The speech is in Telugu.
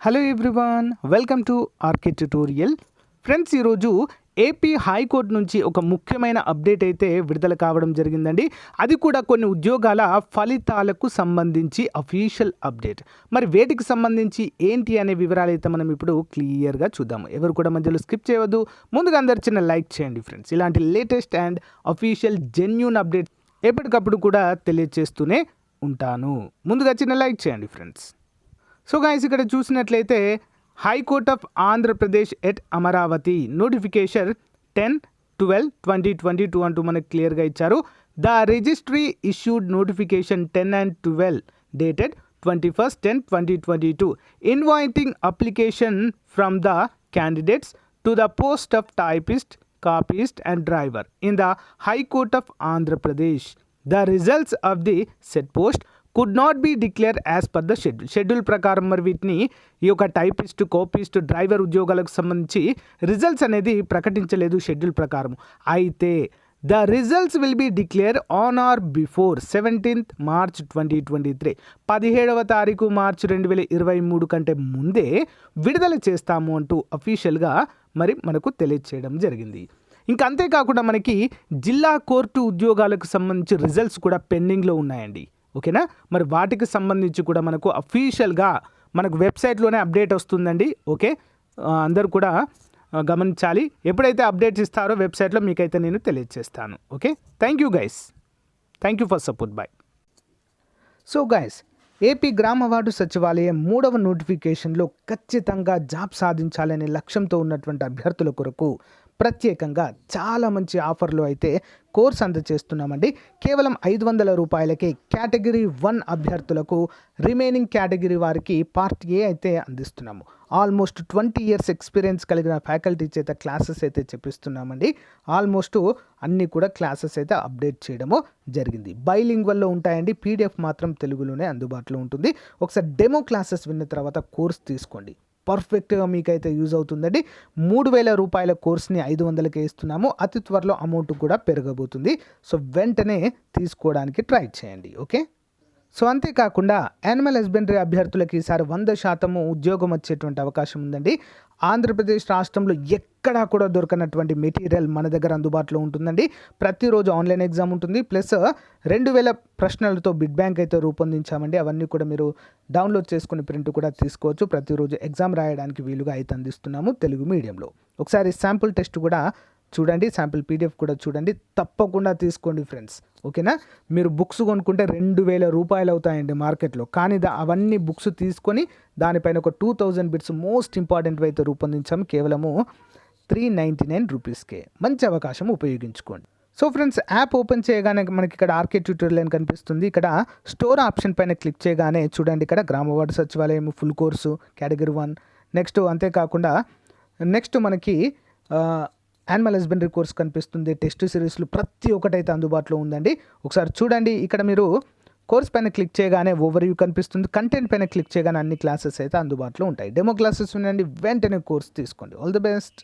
Hello everyone, welcome to RK tutorial. Friends, ఈరోజు ఏపీ హైకోర్టు నుంచి ఒక ముఖ్యమైన అప్డేట్ అయితే విడుదల కావడం జరిగిందండి. అది కూడా కొన్ని ఉద్యోగాల ఫలితాలకు సంబంధించి అఫీషియల్ అప్డేట్. మరి వేటికి సంబంధించి ఏంటి అనే వివరాలు అయితే మనం ఇప్పుడు క్లియర్గా చూద్దాము. ఎవరు కూడా మధ్యలో స్కిప్ చేయవద్దు. ముందుగా అందరు చిన్న లైక్ చేయండి ఫ్రెండ్స్. ఇలాంటి latest and official genuine update ఎప్పటికప్పుడు కూడా తెలియజేస్తూనే ఉంటాను. ముందుగా చిన్న లైక్ చేయండి ఫ్రెండ్స్. సో గైస్, ఇక్కడ చూసినట్లయితే high court of Andhra Pradesh at Amaravati notification 10/12/2022 అంటూ మనకు క్లియర్గా ఇచ్చారు. The registry issued notification 10 and 12 dated 21/10/2022 inviting application from the candidates to the post of typist, copyist and driver in the High Court of Andhra Pradesh. The results of the said post could not be declared as per the schedule. Schedule ప్రకారం మరి వీటిని ఈ యొక్క టైపిస్ట్, కాపీస్ట్, డ్రైవర్ ఉద్యోగాలకు సంబంధించి రిజల్ట్స్ అనేది ప్రకటించలేదు షెడ్యూల్ ప్రకారం. అయితే the results will be declare on or before 17th March 2023. 17వ తారీఖు మార్చి 2023 కంటే ముందే విడుదల చేస్తాము అంటూ అఫీషియల్గా మరి మనకు తెలియచేయడం జరిగింది. ఇంకా అంతేకాకుండా మనకి జిల్లా కోర్టు ఉద్యోగాలకు సంబంధించి రిజల్ట్స్ కూడా పెండింగ్లో ఉన్నాయండి. ఓకేనా, మరి వాటికి సంబంధించి కూడా మనకు అఫీషియల్గా మనకు వెబ్సైట్లోనే అప్డేట్ వస్తుందండి. ఓకే, అందరూ కూడా గమనించాలి. ఎప్పుడైతే అప్డేట్స్ ఇస్తారో వెబ్సైట్లో మీకైతే నేను తెలియజేస్తాను. Okay, thank you guys, thank you for support. Bye. So guys, AP గ్రామ వార్డు సచివాలయం 3వ నోటిఫికేషన్లో ఖచ్చితంగా జాబ్ సాధించాలనే లక్ష్యంతో ఉన్నటువంటి అభ్యర్థుల కొరకు ప్రత్యేకంగా చాలా మంచి ఆఫర్లు అయితే కోర్స్ అందజేస్తున్నామండి. కేవలం 500 రూపాయలకే కేటగిరీ 1 అభ్యర్థులకు, రిమైనింగ్ కేటగిరీ వారికి పార్ట్ ఏ అయితే అందిస్తున్నాము. ఆల్మోస్ట్ 20 years ఎక్స్పీరియన్స్ కలిగిన ఫ్యాకల్టీ చేత క్లాసెస్ అయితే చెప్పిస్తున్నామండి. ఆల్మోస్ట్ అన్నీ కూడా క్లాసెస్ అయితే అప్డేట్ చేయడము జరిగింది. బైలింగ్వల్లో ఉంటాయండి. పీడిఎఫ్ మాత్రం తెలుగులోనే అందుబాటులో ఉంటుంది. ఒకసారి డెమో క్లాసెస్ విన్న తర్వాత కోర్స్ తీసుకోండి. పర్ఫెక్ట్గా మీకైతే యూజ్ అవుతుందండి. 3000 రూపాయల కోర్స్ని 500కే ఇస్తున్నాము. అతి త్వరలో అమౌంట్ కూడా పెరగబోతుంది. సో వెంటనే తీసుకోవడానికి ట్రై చేయండి. ఓకే, సో అంతేకాకుండా యానిమల్ హస్బెండరీ అభ్యర్థులకి ఈసారి 100% ఉద్యోగం వచ్చేటువంటి అవకాశం ఉందండి. ఆంధ్రప్రదేశ్ రాష్ట్రంలో ఎక్కడా కూడా దొరకనటువంటి మెటీరియల్ మన దగ్గర అందుబాటులో ఉంటుందండి. ప్రతిరోజు ఆన్లైన్ ఎగ్జామ్ ఉంటుంది. ప్లస్ 2000 ప్రశ్నలతో బిడ్ బ్యాంక్ అయితే రూపొందించామండి. అవన్నీ కూడా మీరు డౌన్లోడ్ చేసుకుని ప్రింట్ కూడా తీసుకోవచ్చు. ప్రతిరోజు ఎగ్జామ్ రాయడానికి వీలుగా అయితే అందిస్తున్నాము తెలుగు మీడియంలో. ఒకసారి శాంపుల్ టెస్ట్ కూడా చూడండి, శాంపుల్ పీడిఎఫ్ కూడా చూడండి. తప్పకుండా తీసుకోండి ఫ్రెండ్స్. ఓకేనా, మీరు బుక్స్ కొనుక్కుంటే 2000 రూపాయలు అవుతాయండి మార్కెట్లో. కానీ అవన్నీ బుక్స్ తీసుకొని దానిపైన ఒక 2000 బిట్స్ మోస్ట్ ఇంపార్టెంట్ అయితే రూపొందించాము. కేవలము 399 రూపీస్కే. మంచి అవకాశం, ఉపయోగించుకోండి. సో ఫ్రెండ్స్, యాప్ ఓపెన్ చేయగానే మనకి ఇక్కడ ఆర్కే ట్యూటోరియల్ అని కనిపిస్తుంది. ఇక్కడ స్టోర్ ఆప్షన్ పైన క్లిక్ చేయగానే చూడండి, ఇక్కడ గ్రామ వార్డు సచివాలయం ఫుల్ కోర్సు కేటగిరీ 1. నెక్స్ట్ అంతేకాకుండా నెక్స్ట్ మనకి యానిమల్ హస్బెండరీ కోర్స్ కనిపిస్తుంది. టెస్ట్ సిరీస్లు ప్రతి ఒక్కటైతే అందుబాటులో ఉందండి. ఒకసారి చూడండి, ఇక్కడ మీరు కోర్స్ పైన క్లిక్ చేయగానే ఓవర్ వ్యూ కనిపిస్తుంది. కంటెంట్ పైన క్లిక్ చేయగానే అన్ని క్లాసెస్ అయితే అందుబాటులో ఉంటాయి. డెమో క్లాసెస్ ఉండండి, వెంటనే కోర్స్ తీసుకోండి. All the best.